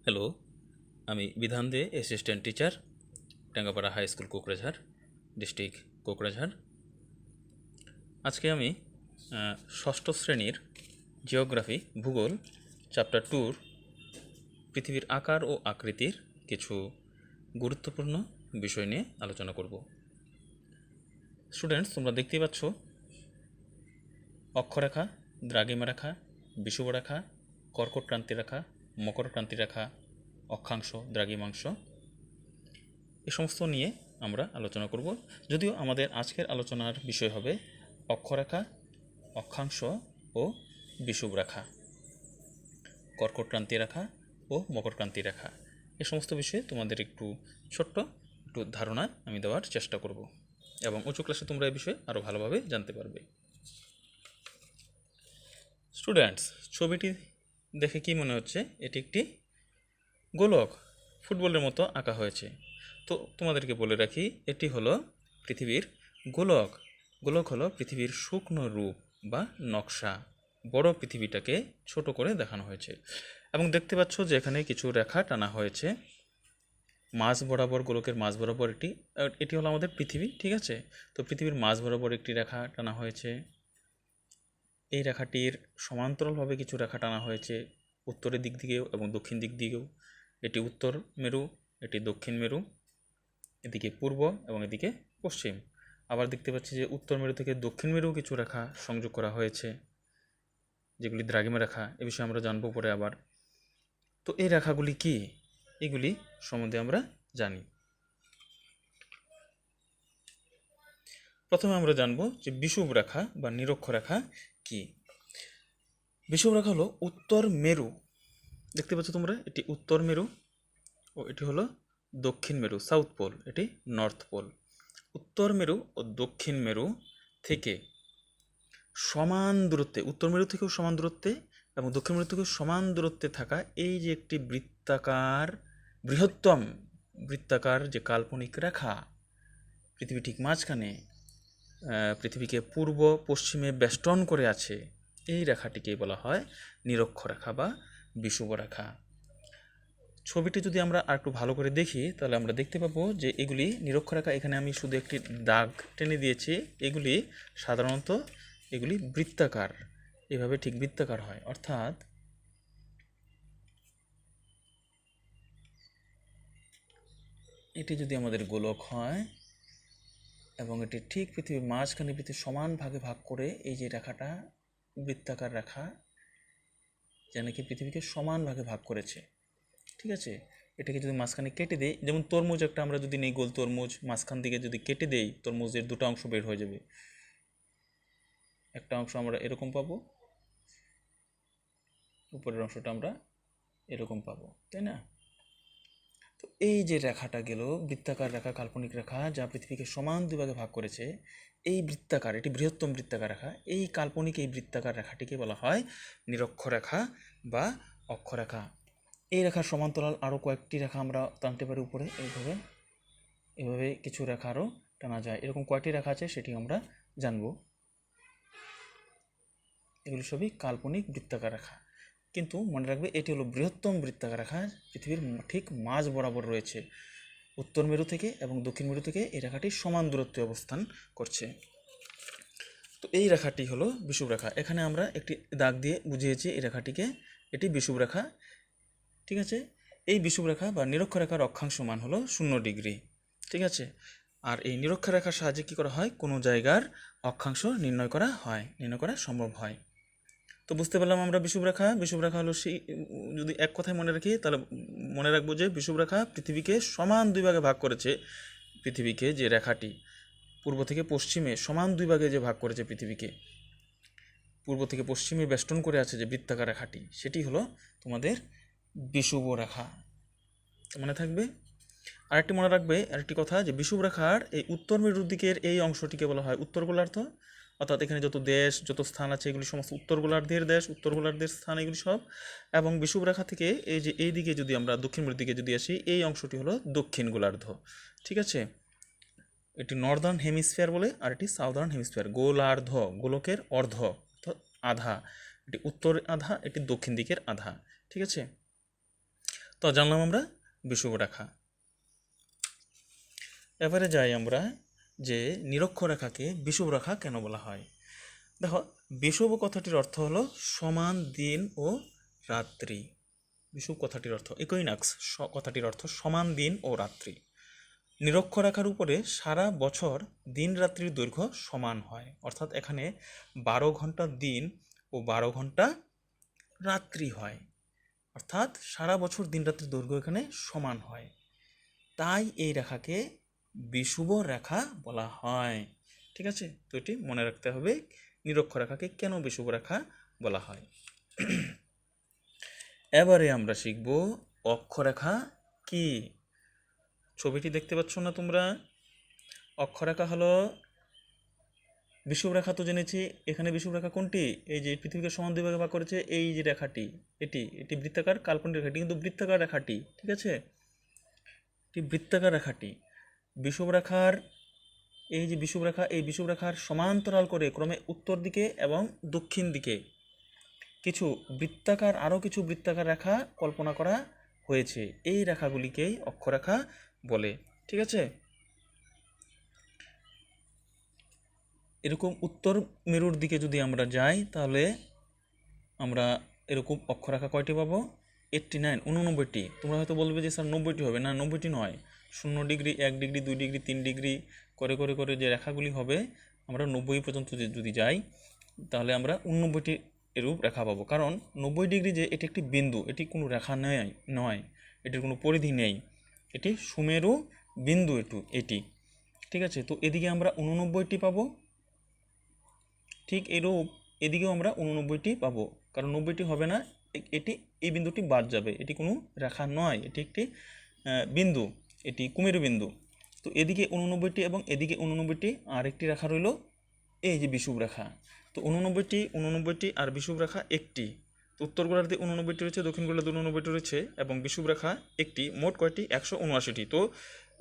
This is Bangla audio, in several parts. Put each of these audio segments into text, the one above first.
হ্যালো, আমি Bidhan Dey, assistant teacher, Tangapara high school, Kokrajhar district, Kokrajhar. আজকে আমি ষষ্ঠ শ্রেণীর জিওগ্রাফি ভূগোল চ্যাপ্টার 2 পৃথিবীর আকার ও আকৃতির কিছু গুরুত্বপূর্ণ বিষয় নিয়ে আলোচনা করব। স্টুডেন্টস, তোমরা দেখতেই পাচ্ছ অক্ষরেখা, দ্রাঘিমা রেখা, বিষুব রেখা, কর্কট ক্রান্তি রেখা, মকর ক্রান্তি রেখা, অক্ষাংশ, দ্রাঘিমাংশ, এ সমস্ত নিয়ে আমরা আলোচনা করব। যদিও আমাদের আজকের আলোচনার বিষয় হবে অক্ষরেখা, অক্ষাংশ ও বিষুব রেখা, কর্কট ক্রান্তি রেখা ও মকর ক্রান্তি রেখা। এ সমস্ত বিষয়ে তোমাদের ছোট্ট ধারণা আমি দেওয়ার চেষ্টা করব এবং উঁচু ক্লাসে তোমরা এই বিষয়ে আরও ভালোভাবে জানতে পারবে। স্টুডেন্টস, ছবিটি দেখে কি মনে হচ্ছে? এটি একটি গোলক, ফুটবলের মতো আঁকা হয়েছে। তো তোমাদেরকে বলে রাখি, এটি হলো পৃথিবীর গোলক। গোলক হলো পৃথিবীর শুকনো রূপ বা নকশা। বড় পৃথিবীটাকে ছোট করে দেখানো হয়েছে এবং দেখতে পাচ্ছ যে এখানে কিছু রেখা টানা হয়েছে মাঝ বরাবর, গোলকের মাঝ বরাবর। এটি হলো আমাদের পৃথিবী, ঠিক আছে? তো পৃথিবীর মাঝ বরাবর একটি রেখা টানা হয়েছে। এই রেখাটির সমান্তরালভাবে কিছু রেখা টানা হয়েছে উত্তরের দিক দিকেও এবং দক্ষিণ দিক দিকেও। এটি উত্তর মেরু, এটি দক্ষিণ মেরু, এদিকে পূর্ব এবং এদিকে পশ্চিম। আবার দেখতে পাচ্ছি যে উত্তর মেরু থেকে দক্ষিণ মেরু কিছু রেখা সংযোগ করা হয়েছে, যেগুলি দ্রাঘিমা রেখা। এ বিষয়ে আমরা জানবো পরে আবার। তো এই রেখাগুলি কি, এগুলি সম্বন্ধে আমরা জানি। প্রথমে আমরা জানবো যে বিষুব রেখা বা নিরক্ষরেখা কি। বিষুব রেখা হলো উত্তর মেরু, দেখতে পাচ্ছ তোমরা, এটি উত্তর মেরু ও এটি হলো দক্ষিণ মেরু, সাউথ পোল, এটি নর্থ পোল। উত্তর মেরু ও দক্ষিণ মেরু থেকে সমান দূরত্বে, উত্তর মেরু থেকেও সমান দূরত্বে এবং দক্ষিণ মেরু থেকেও সমান দূরত্বে থাকা এই যে একটি বৃত্তাকার, বৃহত্তম বৃত্তাকার যে কাল্পনিক রেখা পৃথিবী ঠিক মাঝখানে, পৃথিবীকে পূর্ব পশ্চিমে বেষ্টন করে আছে, এই রেখাটিকে বলা হয় নিরক্ষরেখা বা বিষুব রেখা। ছবিটি যদি আমরা আর একটু ভালো করে দেখি তাহলে আমরা দেখতে পাবো যে এগুলি নিরক্ষরেখা। এখানে আমি শুধু একটি দাগ টেনে দিয়েছি। এগুলি সাধারণত এগুলি বৃত্তাকার, এভাবে ঠিক বৃত্তাকার হয়। অর্থাৎ এটি যদি আমাদের গোলক হয় এবং এটি ঠিক পৃথিবীর মাঝখানে, পৃথিবী সমান ভাগে ভাগ করে এই যে রেখাটা বৃত্তাকার রেখা, যা নাকি পৃথিবীকে সমান ভাগে ভাগ করেছে, ঠিক আছে? এটাকে যদি মাঝখানে কেটে দেই, যেমন তরমুজ একটা আমরা যদি নেই, গোল তরমুজ, মাঝখান দিকে যদি কেটে দেই, তরমুজের দুটো অংশ বের হয়ে যাবে। একটা অংশ আমরা এরকম পাবো, উপরের অংশটা আমরা এরকম পাবো, তাই না? তো এই যে রেখাটা গেল বৃত্তাকার রেখা, কাল্পনিক রেখা, যা পৃথিবীকে সমান দুই ভাগে ভাগ করেছে, এই বৃত্তাকার, এটি বৃহত্তম বৃত্তাকার রেখা। এই কাল্পনিক এই বৃত্তাকার রেখাটিকে বলা হয় নিরক্ষরেখা বা অক্ষরেখা। এই রেখার সমান্তরাল আরও কয়েকটি রেখা আমরা টানতে পারি উপরে, এইভাবে এভাবে কিছু রেখা আরও টানা যায়। এরকম কয়টি রেখা আছে সেটি আমরা জানব। এগুলি সবই কাল্পনিক বৃত্তাকার রেখা, কিন্তু মনে রাখবে এটি হলো বৃহত্তম বৃত্তাকার রেখা, পৃথিবীর ঠিক মাঝ বরাবর রয়েছে। উত্তর মেরু থেকে এবং দক্ষিণ মেরু থেকে এই রেখাটি সমান দূরত্বে অবস্থান করছে। তো এই রেখাটি হলো বিষুব রেখা। এখানে আমরা একটি দাগ দিয়ে বুঝিয়েছি এই রেখাটিকে, এটি বিষুব রেখা, ঠিক আছে? এই বিষুব রেখা বা নিরক্ষরেখার অক্ষাংশ মান হলো 0 ডিগ্রি, ঠিক আছে? আর এই নিরক্ষরেখার সাহায্যে কী করা হয়? কোনো জায়গার অক্ষাংশ নির্ণয় করা সম্ভব হয়। তো বুঝতে পারলাম আমরা বিষুব রেখা হলো সেই, যদি এক কথায় মনে রাখি তাহলে মনে রাখবো যে বিষুব রেখা পৃথিবীকে সমান দুই ভাগে ভাগ করেছে। পৃথিবীকে যে রেখাটি পূর্ব থেকে পশ্চিমে সমান দুই ভাগে যে ভাগ করেছে, পৃথিবীকে পূর্ব থেকে পশ্চিমে বেষ্টন করে আছে যে বৃত্তাকার রেখাটি, সেটি হলো তোমাদের বিষুব রেখা। মনে থাকবে। আরেকটি মনে রাখবে, আরেকটি কথা, যে বিষুব রেখার এই উত্তর মেরুর দিকের এই অংশটিকে বলা হয় উত্তর গোলার্ধ। অর্থাৎ এখানে যত দেশ, যত স্থান আছে, এগুলি সমস্ত উত্তর গোলার্ধের দেশ, উত্তর গোলার্ধের স্থান, এগুলি সব। এবং বিষুব রেখা থেকে এই যে এই দিকে যদি আমরা দক্ষিণ মেরুর দিকে যদি আসি, এই অংশটি হলো দক্ষিণ গোলার্ধ, ঠিক আছে? এটি নর্দার্ন হেমিস্ফিয়ার বলে, আর এটি সাউদার্ন হেমিস্ফিয়ার। গোলার্ধ, গোলকের অর্ধ অর্থাৎ আধা, এটি উত্তর আধা, এটি দক্ষিণ দিকের আধা, ঠিক আছে? তো জানলাম আমরা বিষুবরেখা। এবারে যাই আমরা যে নিরক্ষরেখাকে বিষুবরেখা কেন বলা হয়। দেখো, বিষুব কথাটির অর্থ হলো সমান দিন ও রাত্রি। বিষুব কথাটির অর্থ, ইকুইনক্স কথাটির অর্থ সমান দিন ও রাত্রি। নিরক্ষরেখার উপরে সারা বছর দিন রাত্রির দৈর্ঘ্য সমান হয়, অর্থাৎ এখানে 12 ঘন্টা দিন ও 12 ঘন্টা রাত্রি হয়, অর্থাৎ সারা বছর দিন রাত্রির দৈর্ঘ্য এখানে সমান হয়। তাই এই রেখাকে বিষুব রেখা বলা হয়। ঠিক আছে, তো এটি মনে রাখতে হবে, নিরক্ষরেখাকে কেন বিষুব রেখা বলা হয়। এবারে আমরা শিখব অক্ষরেখা কি। ছবিটি দেখতে পাচ্ছ না তোমরা? অক্ষরেখা হলো, বিষুবরেখা তো জেনেছি, এখানে বিষুবরেখা কোনটি? এই যে পৃথিবীকে সমান দুই ভাগে ভাগ করেছে এই যে রেখাটি, এটি বৃত্তাকার কাল্পনিক রেখাটি, কিন্তু বৃত্তাকার রেখাটি, ঠিক আছে, এটি বৃত্তাকার রেখাটি। বিষুবরেখার এই যে বিষুবরেখা, এই বিষুবরেখার সমান্তরাল করে ক্রমে উত্তর দিকে এবং দক্ষিণ দিকে কিছু বৃত্তাকার, আরও কিছু বৃত্তাকার রেখা কল্পনা করা হয়েছে। এই রেখাগুলিকেই অক্ষরেখা বলে। ঠিক আছে, এরকম উত্তর মেরুর দিকে যদি আমরা যাই তাহলে আমরা এরকম অক্ষরেখা কয়টি পাবো? 89, 89টি। তোমরা হয়তো বলবে যে স্যার 90টি হবে, না 90টি নয়, 0 ডিগ্রি, 1 ডিগ্রি, 2 ডিগ্রি, 3 ডিগ্রি করে করে করে যে রেখাগুলি হবে, আমরা 90 পর্যন্ত যদি যাই তাহলে আমরা 89টি এরূপ রেখা পাবো। কারণ 90 ডিগ্রি যে এটি একটি বিন্দু, এটি কোনো রেখা নয়, এটির কোনো পরিধি নেই, এটি সুমেরু বিন্দু এটি। ঠিক আছে, তো এদিকে আমরা 89টি পাবো, ঠিক এরূপ এদিকেও আমরা 89টি পাবো, কারণ 90টি হবে না, এটি এই বিন্দুটি বাদ যাবে, এটি কোনো রেখা নয়, এটি একটি বিন্দু, এটি কুমেরু বিন্দু। তো এদিকে 89টি এবং এদিকে 89টি, আর একটি রেখা রইল এই যে বিষুব রেখা। তো 89টি আর বিষুব রেখা একটি। তো উত্তর গোলার্ধে 89টি রয়েছে, দক্ষিণ গোলার্ধে 89টি রয়েছে এবং বিষুব রেখা একটি। মোট কয়টি? 179টি। তো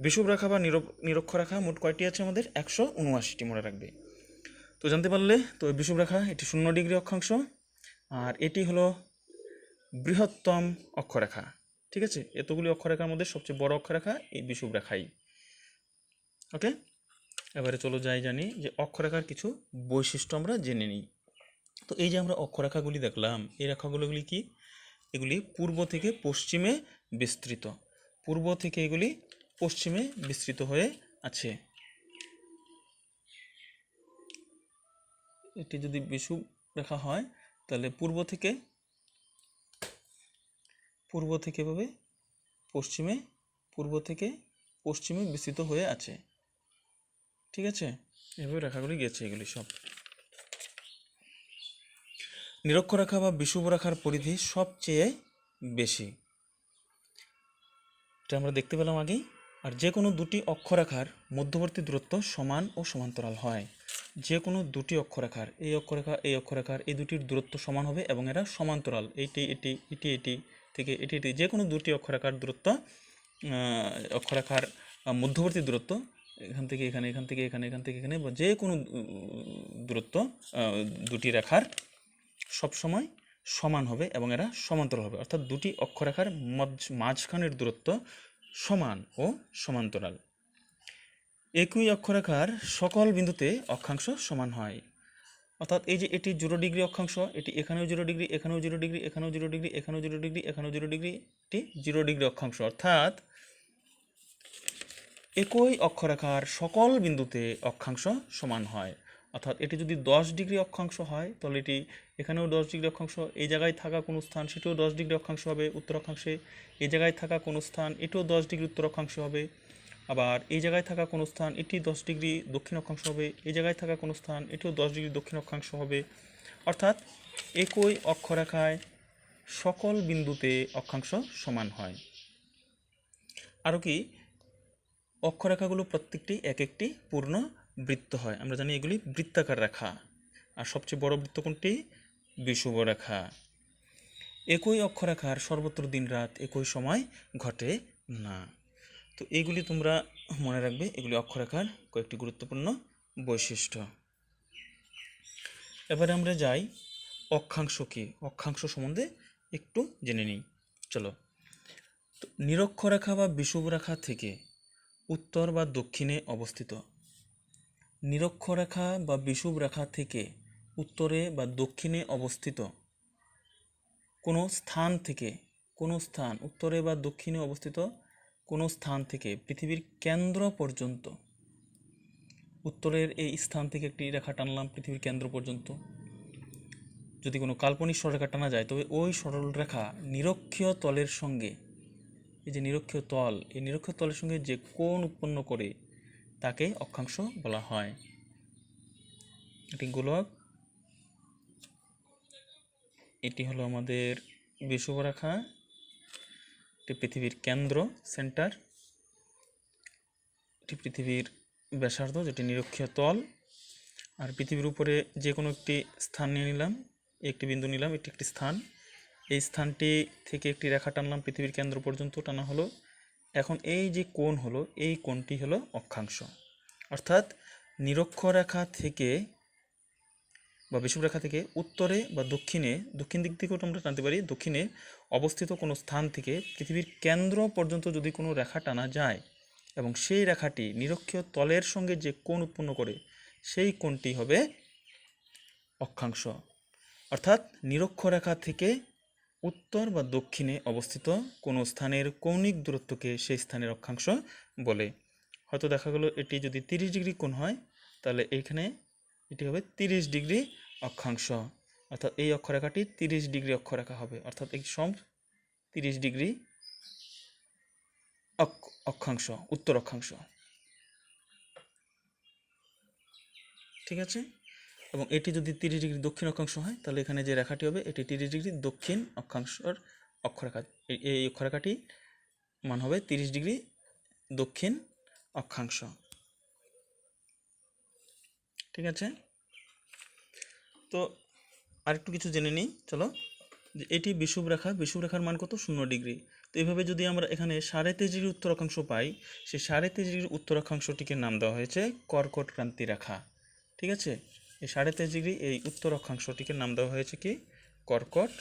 বিষুব রেখা বা নিরক্ষরেখা মোট কয়টি আছে আমাদের? 179টি, মনে রাখবে। তো জানতে পারলে, তো বিষুব রেখা এটি 0 ডিগ্রি অক্ষাংশ, আর এটি হলো বৃহত্তম অক্ষরেখা। ঠিক আছে, এতগুলি অক্ষরেখার মধ্যে সবচেয়ে বড় অক্ষরেখা এই বিষুব রেখাই। ওকে, এবারে চলো জানি যে অক্ষরেখার কিছু বৈশিষ্ট্য আমরা জেনে নিই। তো এই যে আমরা অক্ষরেখাগুলি দেখলাম, এই রেখাগুলোগুলি কি? এগুলি পূর্ব থেকে পশ্চিমে বিস্তৃত, পূর্ব থেকে এগুলি পশ্চিমে বিস্তৃত হয়ে আছে। এটি যদি বিষুব রেখা হয় তাহলে পূর্ব থেকে এভাবে পশ্চিমে, পূর্ব থেকে পশ্চিমে বিস্তৃত হয়ে আছে। ঠিক আছে, এভাবে রেখাগুলি গেছে, এগুলি সব। নিরক্ষরেখা বা বিষুব রেখার পরিধি সবচেয়ে বেশি, এটা আমরা দেখতে পেলাম আগেই। আর যে কোনো দুটি অক্ষরেখার মধ্যবর্তী দূরত্ব সমান ও সমান্তরাল হয়। যে কোনো দুটি অক্ষরেখার, এই অক্ষরেখার এই দুটির দূরত্ব সমান হবে এবং এরা সমান্তরাল, এটি থেকে এটি যে কোনো দুটি অক্ষরেখার দূরত্ব, অক্ষরেখার মধ্যবর্তী দূরত্ব, এখান থেকে এখানে, এখান থেকে এখানে, এখান থেকে এখানে, বা যে কোনো দূরত্ব দুটি রেখার সবসময় সমান হবে এবং এরা সমান্তরাল হবে, অর্থাৎ দুটি অক্ষরেখার মাঝখানের দূরত্ব সমান ও সমান্তরাল। একই অক্ষরেখার সকল বিন্দুতে অক্ষাংশ সমান হয়, অর্থাৎ এই যে এটি 0 ডিগ্রি অক্ষাংশ, এটি এখানেও 0 ডিগ্রি, এখানেও 0 ডিগ্রি, এখানেও 0 ডিগ্রি, এখানেও 0 ডিগ্রি, এখানেও 0 ডিগ্রি, এটি 0 ডিগ্রি অক্ষাংশ, অর্থাৎ একই অক্ষরেখার সকল বিন্দুতে অক্ষাংশ সমান হয়। অর্থাৎ এটি যদি 10 ডিগ্রি অক্ষাংশ হয় তাহলে এটি এখানেও 10 ডিগ্রি অক্ষাংশ, এই জায়গায় থাকা কোনো স্থান সেটিও 10 ডিগ্রি অক্ষাংশ হবে উত্তর অক্ষাংশে, এই জায়গায় থাকা কোনো স্থান এটিও 10 ডিগ্রি উত্তর অক্ষাংশ হবে, আবার এই জায়গায় থাকা কোনো স্থান এটি 10 ডিগ্রি দক্ষিণ অক্ষাংশ হবে, এই জায়গায় থাকা কোনো স্থান এটিও 10 ডিগ্রি দক্ষিণ অক্ষাংশ হবে। অর্থাৎ একই অক্ষরেখায় সকল বিন্দুতে অক্ষাংশ সমান হয়। আরও কি, অক্ষরেখাগুলো প্রত্যেকটি এক একটি পূর্ণ বৃত্ত হয়, আমরা জানি এগুলি বৃত্তাকার রেখা। আর সবচেয়ে বড় বৃত্ত কোনটি? বিষুব রেখা। একই অক্ষরেখার সর্বত্র দিন রাত একই সময় ঘটে না। তো এইগুলি তোমরা মনে রাখবে, এগুলি অক্ষরেখার কয়েকটি গুরুত্বপূর্ণ বৈশিষ্ট্য। এবারে আমরা যাই অক্ষাংশ কি, অক্ষাংশ সম্বন্ধে একটু জেনে নিই। চলো, তো নিরক্ষরেখা বা বিষুবরেখা থেকে উত্তর বা দক্ষিণে অবস্থিত, নিরক্ষরেখা বা বিষুবরেখা থেকে উত্তরে বা দক্ষিণে অবস্থিত কোনো স্থান থেকে, কোনো স্থান উত্তরে বা দক্ষিণে অবস্থিত কোনো স্থান থেকে পৃথিবীর কেন্দ্র পর্যন্ত, উত্তরের এই স্থান থেকে একটি রেখা টানলাম পৃথিবীর কেন্দ্র পর্যন্ত, যদি কোনো কাল্পনিক সরলরেখা টানা যায় তবে ওই সরলরেখা নিরক্ষীয় তলের সঙ্গে, এই যে নিরক্ষীয় তল, এই নিরক্ষীয় তলের সঙ্গে যে কোণ উৎপন্ন করে তাকে অক্ষাংশ বলা হয়। এটি গোলক, এটি হলো আমাদের বিষুবরেখা, এটি পৃথিবীর কেন্দ্র সেন্টার, এটি পৃথিবীর ব্যাসার্ধ যেটি নিরক্ষীয় তল, আর পৃথিবীর উপরে যে কোনো একটি স্থান নিয়ে নিলাম, একটি বিন্দু নিলাম, এটি একটি স্থান, এই স্থানটি থেকে একটি রেখা টানলাম পৃথিবীর কেন্দ্র পর্যন্ত টানা হলো। এখন এই যে কোণ হলো, এই কোণটি হলো অক্ষাংশ। অর্থাৎ নিরক্ষরেখা থেকে বা বিষুবরেখা থেকে উত্তরে বা দক্ষিণে, দক্ষিণ দিক থেকেও আমরা টানতে পারি, দক্ষিণে অবস্থিত কোনো স্থান থেকে পৃথিবীর কেন্দ্র পর্যন্ত যদি কোনো রেখা টানা যায় এবং সেই রেখাটি নিরক্ষীয় তলের সঙ্গে যে কোণ উৎপন্ন করে সেই কোণটি হবে অক্ষাংশ। অর্থাৎ নিরক্ষরেখা থেকে উত্তর বা দক্ষিণে অবস্থিত কোনো স্থানের কৌণিক দূরত্বকে সেই স্থানের অক্ষাংশ বলে। হয়তো দেখা গেল এটি যদি 30 ডিগ্রি কোণ হয় তাহলে এইখানে এটি হবে 30 ডিগ্রি অক্ষাংশ, অর্থাৎ এই অক্ষরেখাটি 30 ডিগ্রি অক্ষরেখা হবে, অর্থাৎ এই সম 30 ডিগ্রি অক্ষাংশ, উত্তর অক্ষাংশ। ঠিক আছে, এবং এটি যদি 30 ডিগ্রি দক্ষিণ অক্ষাংশ হয় তাহলে এখানে যে রেখাটি হবে এটি 30 ডিগ্রি দক্ষিণ অক্ষাংশের অক্ষরেখা, এই অক্ষরেখাটি মান হবে 30 ডিগ্রি দক্ষিণ অক্ষাংশ। ঠিক আছে, তো আরেকটু কিছু জেনে নিই চলো, যে এটি বিষুবরেখা, বিষুবরেখার মান কত? 0 ডিগ্রি। তো এইভাবে যদি আমরা এখানে 23.5 ডিগ্রি উত্তর অক্ষাংশ পাই, সেই 23.5 ডিগ্রি উত্তর অক্ষাংশটিকে নাম দেওয়া হয়েছে কর্কট ক্রান্তি রেখা। ঠিক আছে, এই 23.5 ডিগ্রি এই উত্তর অক্ষাংশটিকে নাম দেওয়া হয়েছে কি? কর্কট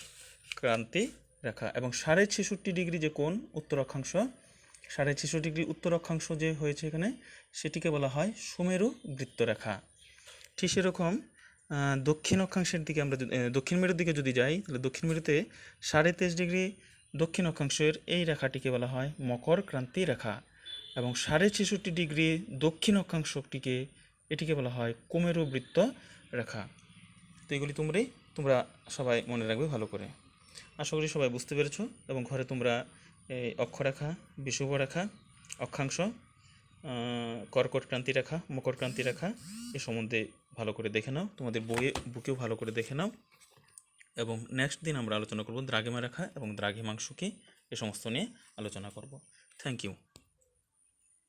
ক্রান্তি রেখা। এবং 66.5 ডিগ্রি যে কোণ উত্তর অক্ষাংশ, 66.5 ডিগ্রি উত্তর অক্ষাংশ যে হয়েছে এখানে, সেটিকে বলা হয় সুমেরু বৃত্তরেখা। ঠিক সেরকম দক্ষিণ অক্ষাংশের দিকে আমরা দক্ষিণ মেরুর দিকে যদি যাই তাহলে দক্ষিণ মেরুতে 23.5 ডিগ্রি দক্ষিণ অক্ষাংশের এই রেখাটিকে বলা হয় মকর ক্রান্তি রেখা, এবং 66.5 ডিগ্রি দক্ষিণ অক্ষাংশটিকে, এটিকে বলা হয় কুমেরু বৃত্ত রেখা। তো এগুলি তোমরা সবাই মনে রাখবে ভালো করে। আশা করি সবাই বুঝতে পেরেছো, এবং ঘরে তোমরা এই অক্ষরেখা, বিষুবরেখা, অক্ষাংশ, কর্কট ক্রান্তি রেখা, মকর ক্রান্তি রেখা এ সম্বন্ধে ভালো করে দেখে নাও, তোমাদের বুকেও ভালো করে দেখে নাও। এবং নেক্সট দিন আমরা আলোচনা করব দ্রাঘিমা রেখা এবং দ্রাঘিমাংশ কি, এ সমস্ত নিয়ে আলোচনা করব। Thank you.